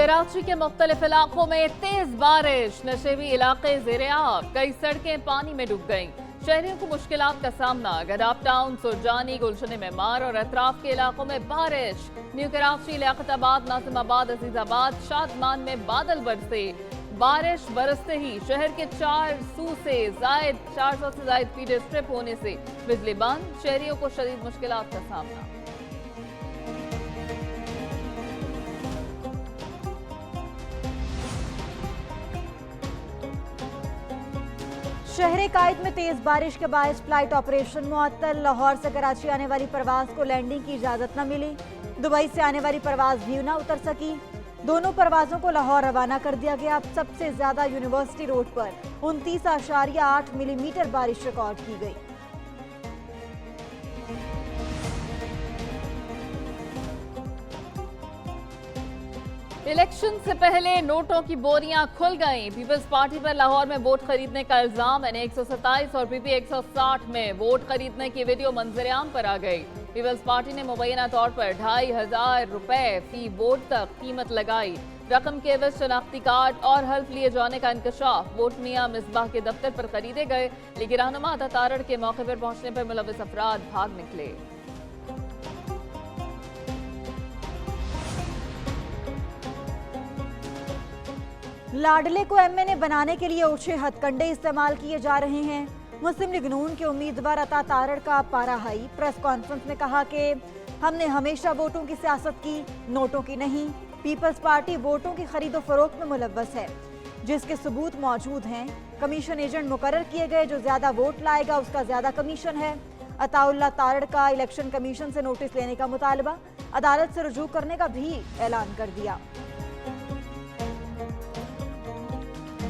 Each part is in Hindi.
कराची के मुख्तलिफ इलाकों में तेज बारिश, नशेबी इलाके ज़ेर-ए-आब, कई सड़कें पानी में डूब गईं। शहरियों को मुश्किलात का सामना। गदाब टाउन, सुरजानी, गुलशन मेमार और अतराफ के इलाकों में बारिश। न्यू कराची, लियाकताबाद, नाजिमाबाद, अजीजाबाद, शादमान में बादल बरसे। बारिश बरसते ही शहर के 400 से जायद फीडर स्ट्रिप होने से बिजली बंद। शहरियों को शदीद मुश्किलात का सामना। शहर कायद में तेज बारिश के बायस फ्लाइट ऑपरेशन मुअत्तल। लाहौर से कराची आने वाली परवाज को लैंडिंग की इजाजत न मिली। दुबई से आने वाली परवाज भी न उतर सकी। दोनों परवाजों को लाहौर रवाना कर दिया गया। अब सबसे ज्यादा यूनिवर्सिटी रोड पर 29.8 मिलीमीटर बारिश रिकॉर्ड की गई। इलेक्शन से पहले नोटों की बोरियां खुल गईं। पीपल्स पार्टी पर लाहौर में वोट खरीदने का इल्जाम। NA-127 और PP 160 में वोट खरीदने की वीडियो मंजर-ए-आम पर आ गई। पीपल्स पार्टी ने मुबैना तौर पर 2500 रुपए फी वोट तक कीमत लगाई। रकम के एवज शनाख्ती कार्ड और हल्फ लिए जाने का इंकशाफ। वोट मियां मिसबाह के दफ्तर पर खरीदे गए, लेकिन रहनुमा अता तारड़ के मौके पर पहुंचने पर मुलव्विस अफराद भाग निकले। लाडले को MNA बनाने के लिए ओछे हथकंडे इस्तेमाल किए जा रहे हैं। मुस्लिम लीग नून के उम्मीदवार अता तारड़ का पारा हाई। प्रेस कॉन्फ्रेंस में कहा कि हमने हमेशा वोटों की सियासत की, नोटों की नहीं। पीपल्स पार्टी वोटों की खरीदो फरोख्त में मुलव्वस है, जिसके सबूत मौजूद हैं। कमीशन एजेंट मुकर्रर किए गए, जो ज्यादा वोट लाएगा उसका ज्यादा कमीशन है। अताउल्लाह तारड़ का इलेक्शन कमीशन से नोटिस लेने का मुतालबा, अदालत से रुजू करने का भी ऐलान कर दिया।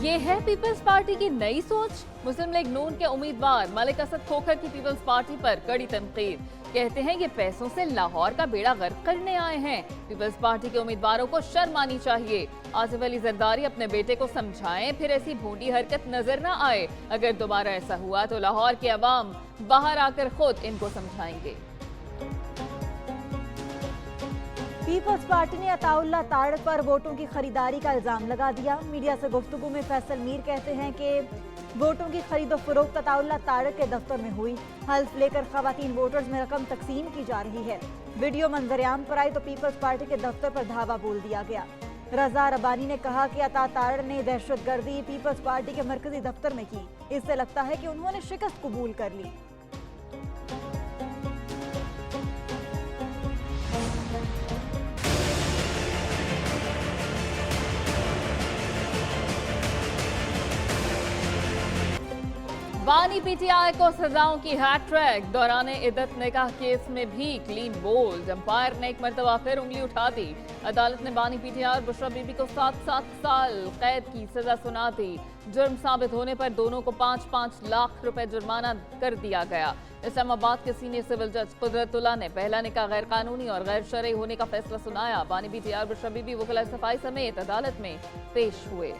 ये है पीपल्स पार्टी की नई सोच। मुस्लिम लीग नून के उम्मीदवार मलिक असद खोखर की पीपल्स पार्टी पर कड़ी तनकीद। कहते हैं ये पैसों से लाहौर का बेड़ा गर्क करने आए हैं। पीपल्स पार्टी के उम्मीदवारों को शर्म आनी चाहिए। आसिफ अली जरदारी अपने बेटे को समझाएं, फिर ऐसी भोंडी हरकत नजर न आए। अगर दोबारा ऐसा हुआ तो लाहौर के अवाम बाहर आकर खुद इनको समझाएंगे। पीपल्स पार्टी ने अताउल्लाह तारड़ पर वोटों की खरीदारी का इल्जाम लगा दिया। मीडिया से गुफ्तगू में फैसल मीर कहते हैं कि वोटों की खरीदो फरोख्त अताउल्लाह तारड़ के दफ्तर में हुई। हल्फ लेकर खवातीन वोटर्स में रकम तकसीम की जा रही है। वीडियो मंजर-ए-आम पर आई तो पीपल्स पार्टी के दफ्तर पर धावा बोल दिया गया। रजा रबानी ने कहा कि अता तारड़ ने दहशतगर्दी पीपल्स पार्टी के मरकजी दफ्तर में की। इससे लगता है कि उन्होंने शिकस्त कबूल कर ली। बानी PTI को सजाओं की हैट्रिक। दौराने इद्दत निकाह केस में भी क्लीन बोल्ड। अंपायर ने एक मरतबा फिर उंगली उठा दी। अदालत ने बानी PTI और बुशरा बीबी को 7-7 साल कैद की सजा सुना दी। जुर्म साबित होने पर दोनों को 5-5 लाख रुपए जुर्माना कर दिया गया। इस्लामाबाद के सीनियर सिविल जज कुदरतुल्लाह ने पहला निकाह गैर कानूनी और गैर शरई होने का फैसला सुनाया। बानी PTI और बुशरा बीबी वकला सफाई समेत अदालत में पेश हुए।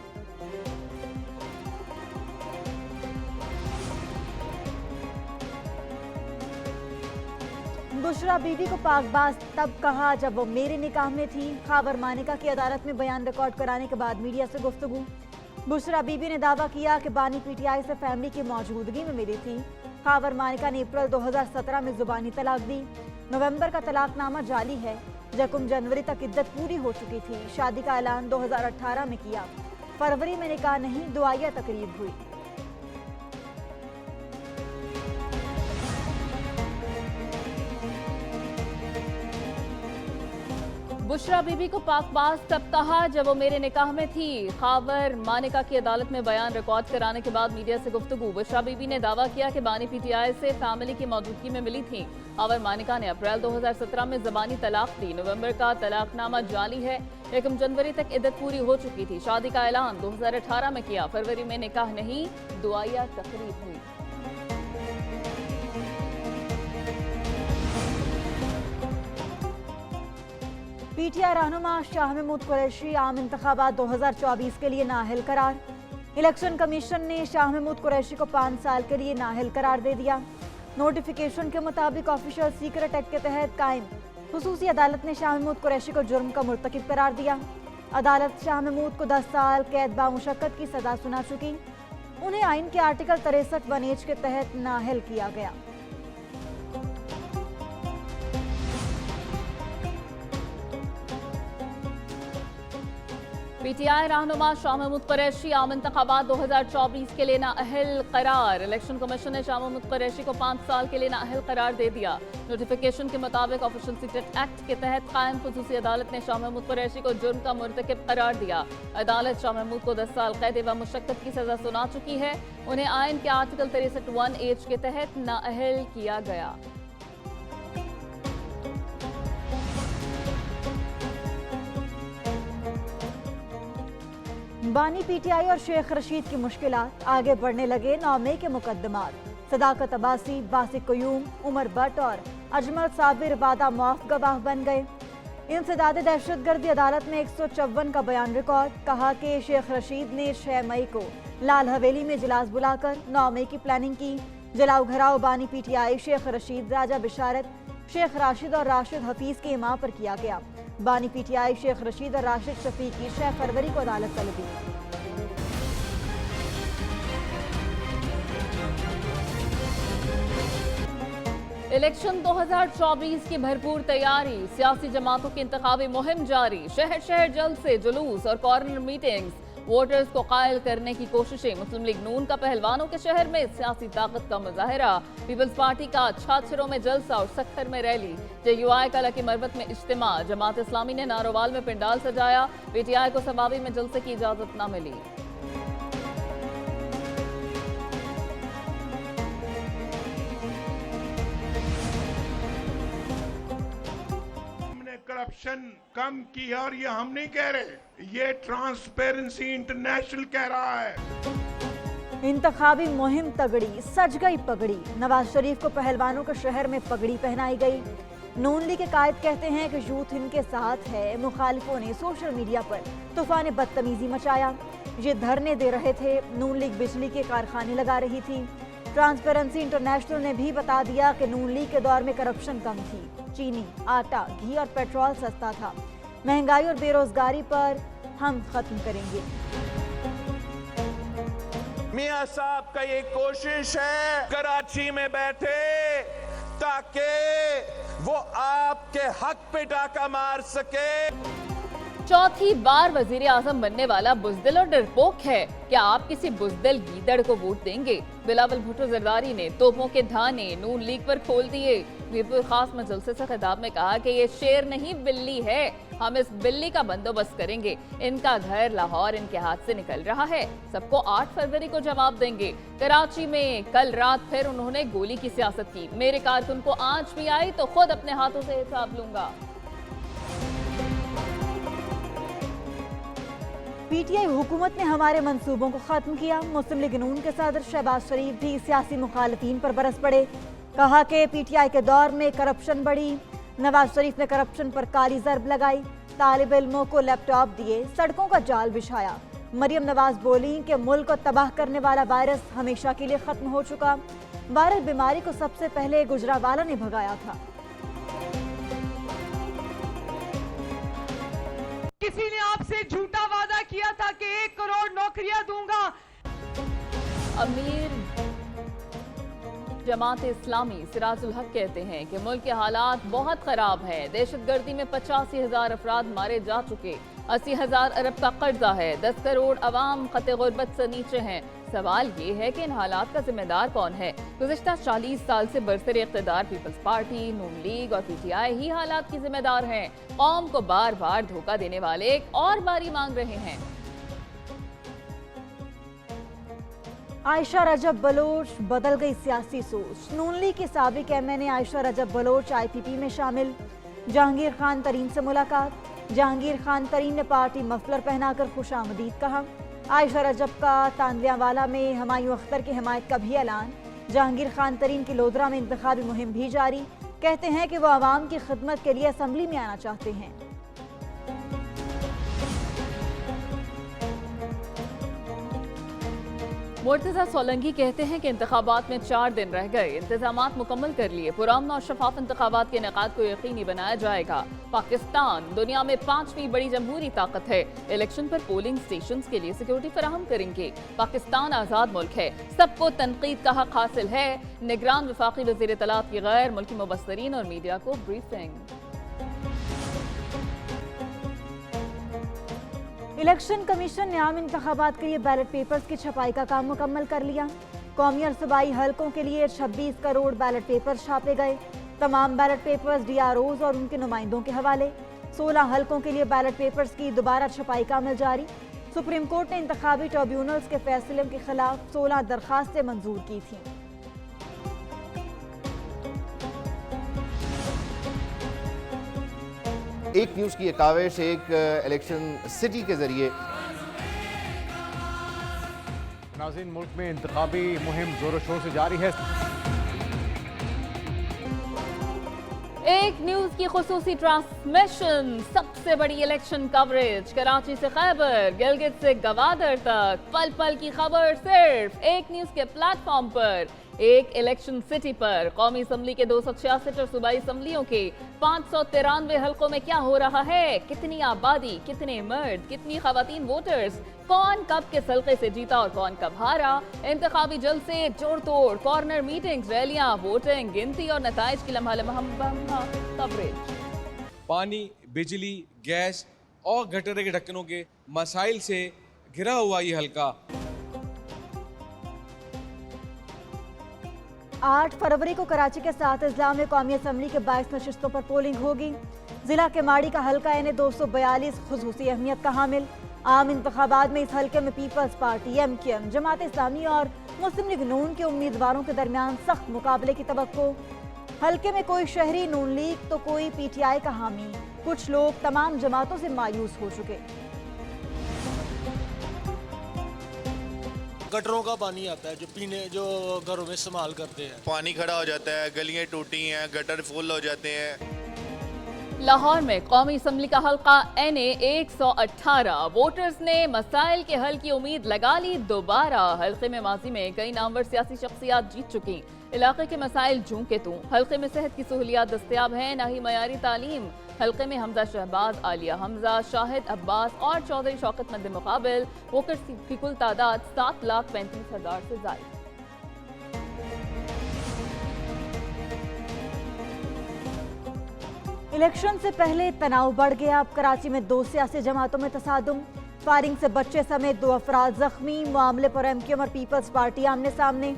बुशरा बीबी को पाकबाज तब कहा जब वो मेरे निकाह में थी। खावर मानिका की अदालत में बयान रिकॉर्ड कराने के बाद मीडिया से गुफ्तगू। बुशरा बीबी ने दावा किया कि बानी PTI से फैमिली की मौजूदगी में मिली थी। खावर मानिका ने अप्रैल 2017 में जुबानी तलाक दी। नवंबर का तलाकनामा जाली है। 1 जनवरी तक इद्दत पूरी हो चुकी थी। शादी का ऐलान 2018 में किया। फरवरी में निकाह नहीं, दुआया तकरीब हुई। बुशरा बीबी को पाकबाज तब कहा जब वो मेरे निकाह में थी। खावर मानिका की अदालत में बयान रिकॉर्ड कराने के बाद मीडिया से गुफ्तगू। बुशरा बीबी ने दावा किया कि बानी PTI से फैमिली की मौजूदगी में मिली थी। खावर मानिका ने अप्रैल 2017 में ज़बानी तलाक दी। नवंबर का तलाकनामा जाली है। 1 जनवरी तक इद्दत पूरी हो चुकी थी। शादी का ऐलान 2018 में किया। फरवरी में निकाह नहीं, दुआया तकरीब हुई। PTI रहनुमा शाह महमूद कुरैशी आम इंतखाबात 2024 के लिए नाअहल करार। इलेक्शन कमीशन ने शाह महमूद कुरैशी को 5 साल के लिए नाअहल करार दे दिया। नोटिफिकेशन के मुताबिक ऑफिशियल सीक्रेट एक्ट के तहत कायम खुसूसी अदालत ने शाह महमूद कुरैशी को जुर्म का मुर्तकिब करार दिया। अदालत शाह महमूद को 10 साल कैद बामुशक्कत की सजा सुना चुकी। उन्हें आइन के आर्टिकल 63(1) के तहत नाअहल किया गया। पीटीआई रहनुमा शाह महमूद कुरैशी आम इंतखाबात 2024 के लिए नाअहल करार। इलेक्शन कमीशन ने शाह महमूद कुरैशी को 5 साल के लिए नाअहल करार दे दिया। नोटिफिकेशन के मुताबिक ऑफिशियल सीक्रेट एक्ट के तहत कायम खुसूसी अदालत ने शाह महमूद कुरैशी को जुर्म का मुर्तकिब करार दिया। अदालत शाह महमूद को 10 साल कैद व मुशक्कत की सजा सुना चुकी है। उन्हें आइन के आर्टिकल 63(1) के तहत नाअहल किया गया। बानी पीटीआई और शेख रशीद की मुश्किलात, आगे बढ़ने लगे 9 मई के मुकदमात। सदाकत अब्बासी, बासिक कयूम, उमर भट्ट और अजमल साबिर वादा मुआफ गवाह बन गए। इंसदाद दहशतगर्दी अदालत में 154 का बयान रिकॉर्ड। कहा कि शेख रशीद ने 6 मई को लाल हवेली में इजलास बुलाकर 9 मई की प्लानिंग की। जलाओ घराओ बानी पीटीआई, शेख रशीद, राजा बिशारत, शेख राशिद और राशिद हफीज के इमाम पर किया गया। बानी पीटीआई, शेख रशीद और राशिद शफीक की 6 फरवरी को अदालत तलबी। इलेक्शन 2024 की भरपूर तैयारी, सियासी जमातों की इंतखाबी मुहिम जारी। शहर शहर जल्द से जुलूस और कॉर्नर मीटिंग्स, वोटर्स को कायल करने की कोशिशें। मुस्लिम लीग नून का पहलवानों के शहर में सियासी ताकत का मुजाहरा। पीपल्स पार्टी का छाछरों में जलसा और सक्खर में रैली। JUI कला की मरबत में इज्तिमा। जमात इस्लामी ने नारोवाल में पंडाल सजाया। PTI को सवाबी में जलसे की इजाजत न मिली। करप्शन कम किया और ये हम नहीं कह रहे, ये ट्रांसपेरेंसी इंटरनेशनल कह रहा है। इंतखाबी मुहिम तगड़ी, सज गई पगड़ी। नवाज शरीफ को पहलवानों के शहर में पगड़ी पहनाई गई। नून लीग के कायद कहते हैं कि यूथ इनके साथ है। मुखालिफों ने सोशल मीडिया पर तूफान बदतमीजी मचाया। ये धरने दे रहे थे। नून लीग बिजली के कारखाने लगा रही थी। ट्रांसपेरेंसी इंटरनेशनल ने भी बता दिया कि नून लीग के दौर में करप्शन कम थी। चीनी, आटा, घी और पेट्रोल सस्ता था। महंगाई और बेरोजगारी पर हम खत्म करेंगे। मियां साहब का ये कोशिश है कराची में बैठे ताकि वो आपके हक पे डाका मार सके। चौथी बार वजीर आजम बनने वाला बुजदिल और डरपोक है। क्या आप किसी बुजदिल गीदड़ को वोट देंगे? बिलावल भुट्टो जरदारी ने तोपों के धाने नून लीग पर खोल दिए। मीरपुर खास में जलसे से खिताब में कहा कि ये शेर नहीं बिल्ली है। हम इस बिल्ली का बंदोबस्त करेंगे। इनका घर लाहौर इनके हाथ से निकल रहा है। सबको 8 फरवरी को जवाब देंगे। कराची में कल रात फिर उन्होंने गोली की सियासत की। मेरे कारकुन को आंच भी आई तो खुद अपने हाथों से हिसाब लूंगा। पीटीआई हुकूमत ने हमारे मंसूबों को खत्म किया। मुस्लिम लीग नून के सदर शहबाज शरीफ भी सियासी मुखालिफिन पर बरस पड़े। कहा कि पीटीआई के दौर में करप्शन बढ़ी। नवाज शरीफ ने करप्शन पर काली जरब लगाई। तालिब इल्मों को लैपटॉप दिए, सड़कों का जाल बिछाया। मरियम नवाज बोली कि मुल्क को तबाह करने वाला वायरस हमेशा के लिए खत्म हो चुका। वायरल बीमारी को सबसे पहले गुजरावाला ने भगाया था। किसी ने आपसे झूठा वादा किया था कि 1 करोड़ नौकरियां दूंगा। अमीर जमात इस्लामी सिराजुल हक कहते हैं कि मुल्क के हालात बहुत खराब है। दहशतगर्दी में 85,000 अफराद मारे जा चुके। 80,000 अरब का कर्जा है। 10 करोड़ अवाम खते गुर्बत से नीचे हैं। सवाल ये है कि इन हालात का जिम्मेदार कौन है? गुज़िश्ता 40 साल से बरसर इक़्तिदार पीपल्स पार्टी, नून लीग और पीटीआई ही हालात की जिम्मेदार हैं। कौम को बार बार धोखा देने वाले एक और बारी मांग रहे हैं। आयशा रजब बलोच बदल गई सियासी सोच। नून लीग की साबिक MNA आयशा रजब बलोच IPP में शामिल। जहांगीर खान तरीन से मुलाकात। जहांगीर खान तरीन ने पार्टी मफलर पहनाकर खुशामदीद कहा। आयशा रजब का तांदलियावाला में हुमायूं अख्तर की हिमायत का भी ऐलान। जहांगीर खान तरीन की लोधरा में इंतखाबी मुहिम भी जारी। कहते हैं कि वो आवाम की खिदमत के लिए असम्बली में आना चाहते हैं। मुर्तजा सोलंकी कहते हैं कि इंतखाबात में 4 दिन रह गए, इंतजामात मुकम्मल कर लिए, पुरअमन और शफाफ इंतखाबात के इनेकाद को यकीनी बनाया जाएगा। पाकिस्तान दुनिया में 5वीं बड़ी जमहूरी ताकत है, इलेक्शन पर पोलिंग स्टेशंस के लिए सिक्योरिटी फराहम करेंगे। पाकिस्तान आज़ाद मुल्क है, सबको तनकीद का हक हासिल है। निगरान वफाकी वज़ीर इत्तलात की गैर मुल्की मुबस्सरीन और मीडिया को ब्रीफिंग। इलेक्शन कमीशन ने आम इंतखाबात के लिए बैलेट पेपर्स की छपाई का काम मुकम्मल कर लिया। कौमी और सूबाई हलकों के लिए 26 करोड़ बैलेट पेपर्स छापे गए। तमाम बैलेट पेपर्स DROs और उनके नुमाइंदों के हवाले। 16 हलकों के लिए बैलेट पेपर्स की दोबारा छपाई का अमल जारी। सुप्रीम कोर्ट ने इंतखाबी ट्रिब्यूनल्स के फैसले के खिलाफ 16 दरखास्तें मंजूर की थीं। एक न्यूज़ की काविश एक इलेक्शन सिटी के जरिए। नाज़रीन, मुल्क में इंतखाबी मुहिम जोरों शोर से जारी है। एक न्यूज की खुसूसी ट्रांसमिशन, सबसे बड़ी इलेक्शन कवरेज, कराची से खैबर, गिलगित से गवादर तक, पल पल की खबर सिर्फ एक न्यूज के प्लेटफॉर्म पर। एक इलेक्शन सिटी पर कौमी असम्बली के 266 और सूबाई असम्बलियों के 593 हलकों में क्या हो रहा है, कितनी आबादी, कितने मर्द, कितनी खवातीन वोटर्स, कौन कब किस हल्के से जीता और कौन कब हारा, इंतखाबी जलसे, जोड़ तोड़, कॉर्नर मीटिंग्स, रैलियां, वोटिंग, गिनती और नताइज की लम्हा लम्हा कवरेज। पानी, बिजली, गैस और गटरे के ढक्कनों के मसाइल से घिरा हुआ ये हल्का। 8 फरवरी को कराची के 7 अजला में कौमी असम्बली के 22 नशिस्तों पर पोलिंग होगी। जिला के माड़ी का हल्का यानी 242 खुसूसी अहमियत का हामिल। आम इंतखाबात में इस हल्के में peoples party, MQM, Jamaat Islami और मुस्लिम लीग नून के उम्मीदवारों के दरमियान सख्त मुकाबले की तवक्को। हल्के में कोई शहरी नून लीग तो कोई PTI का हामी। कुछ लोग तमाम जमातों से मायूस हो चुके। गटरों का पानी आता है जो घरों में इस्तेमाल करते हैं, पानी खड़ा हो जाता है, गलियां टूटी हैं, गटर फुल हो जाते हैं। लाहौर में कौमी असम्बली का हल्का NA 118, वोटर्स ने मसाइल के हल की उम्मीद लगा ली दोबारा। हल्के में माजी में कई नामवर सियासी शख्सियात जीत चुकी। इलाके के मसाइल जूं के तूं। हल्के में सेहत की सहूलियात दस्तयाब हैं, ना ही मयारी तालीम। हल्के में हमजा शहबाज, आलिया हमजा, शाहिद अब्बास और चौधरी शौकत मद्दे मुकाबिल। वोटर्स की कुल तादाद 7,35,000 से ज्यादा। इलेक्शन से पहले तनाव बढ़ गया। अब कराची में 2 सियासी जमातों में तसादुम। फायरिंग से बच्चे समेत 2 अफराद जख्मी। मामले पर MQM और पीपल्स पार्टी आमने सामने।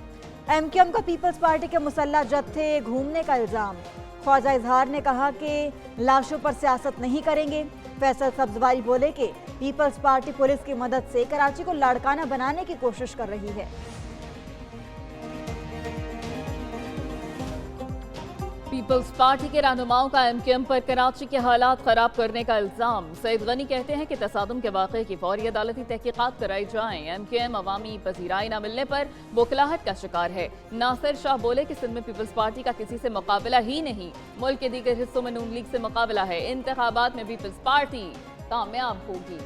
MQM का पीपल्स पार्टी के मुसल्ला जत्थे घूमने का इल्जाम। ख्वाजा इजहार ने कहा कि लाशों पर सियासत नहीं करेंगे। फैसल सब्जवारी बोले कि पीपल्स पार्टी पुलिस की मदद से कराची को लाड़काना बनाने की कोशिश कर रही है। पीपल्स पार्टी के रहनुमाओं का MQM पर कराची के हालात खराब करने का इल्जाम। सईद गनी कहते हैं कि तसादुम के वाक़े की फौरी अदालती तहकीकात कराई जाएं। MQM अवामी पजीराई न मिलने पर बोखलाहट का शिकार है। नासिर शाह बोले कि सिंध में पीपल्स पार्टी का किसी से मुकाबला ही नहीं। मुल्क के दीगर हिस्सों में नून लीग से मुकाबला है। इंतखाबात में पीपल्स पार्टी कामयाब होगी।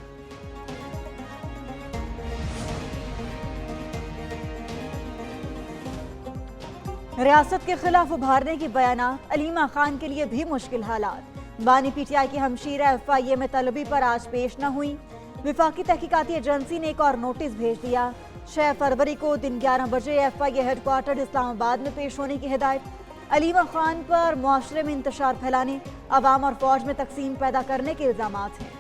रियासत के खिलाफ उभारने की बयानात। अलीमा खान के लिए भी मुश्किल हालात। बानी PTI की हमशीरा FIA में तलबी पर आज पेश न हुई। विफाकी तहकीकाती एजेंसी ने एक और नोटिस भेज दिया। 6 फरवरी को दिन 11 बजे FIA हेडक्वार्टर इस्लामाबाद में पेश होने की हिदायत। अलीमा खान पर मुआशरे में इंतशार फैलाने, अवाम और फौज में तकसीम पैदा करने के इल्जामात हैं।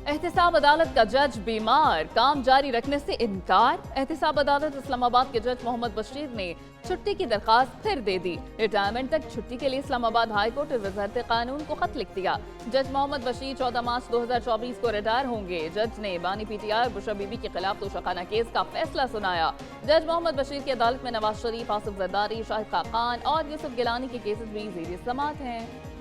एहतिसाब अदालत का जज बीमार, काम जारी रखने से इनकार। एहतिसाब अदालत इस्लामाबाद के जज मोहम्मद बशीर ने छुट्टी की दरखास्त फिर दे दी। रिटायरमेंट तक छुट्टी के लिए इस्लामाबाद हाई कोर्ट और वजारत कानून को खत लिख दिया। जज मोहम्मद बशीर 14 मार्च 2024 को रिटायर होंगे। जज ने बानी PTI और बुशरा बीबी के खिलाफ तोशाखाना केस का फैसला सुनाया। जज मोहम्मद बशीर की अदालत में नवाज शरीफ, आसिफ जरदारी, शाहिद खाकान और यूसुफ गिलानी के केसेस भी ज़ेर समाअत हैं।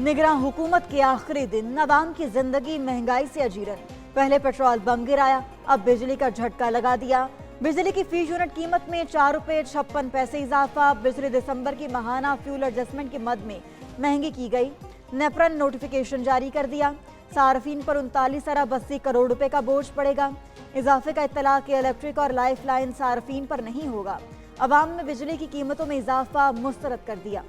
निगरान हुकूमत के आखिरी दिन, अवाम की जिंदगी महंगाई से अजीरन। पहले पेट्रोल बम गिराया, अब बिजली का झटका लगा दिया। बिजली की फी यूनिट कीमत में 4 रुपये 56 पैसे इजाफा। बिजली दिसंबर की माहाना फ्यूल एडजस्टमेंट की मद में महंगी की गई। नेपरन नोटिफिकेशन जारी कर दिया। सार्फिन पर 39 अरब 80 करोड़ रुपए का बोझ पड़ेगा। इजाफे का इत्तला कि इलेक्ट्रिक और लाइफ लाइन सार्फिन पर नहीं होगा। अवाम में बिजली की कीमतों में इजाफा मुस्तरद कर दिया।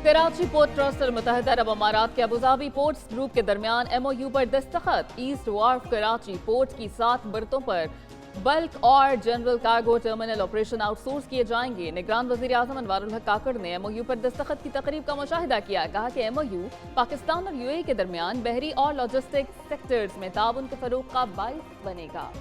कराची पोर्ट ट्रस्ट और मुत्तहिदा अरब अमारात के अबुधाबी पोर्ट्स ग्रुप के दरमियान MOU पर दस्तखत। ईस्ट वार्फ कराची पोर्ट की 7 बर्तों पर बल्क और general cargo terminal operation outsource किए जाएंगे। निगरान वजीर आजम अनवारुल हक काकड़ ने MOU पर दस्तखत की तकरीब का मुशाहिदा किया। कहा कि MOU पाकिस्तान और UAE के दरमियान बहरी और लॉजिस्टिक सेक्टर्स में ताउन के फरोग का बाइस बनेगा।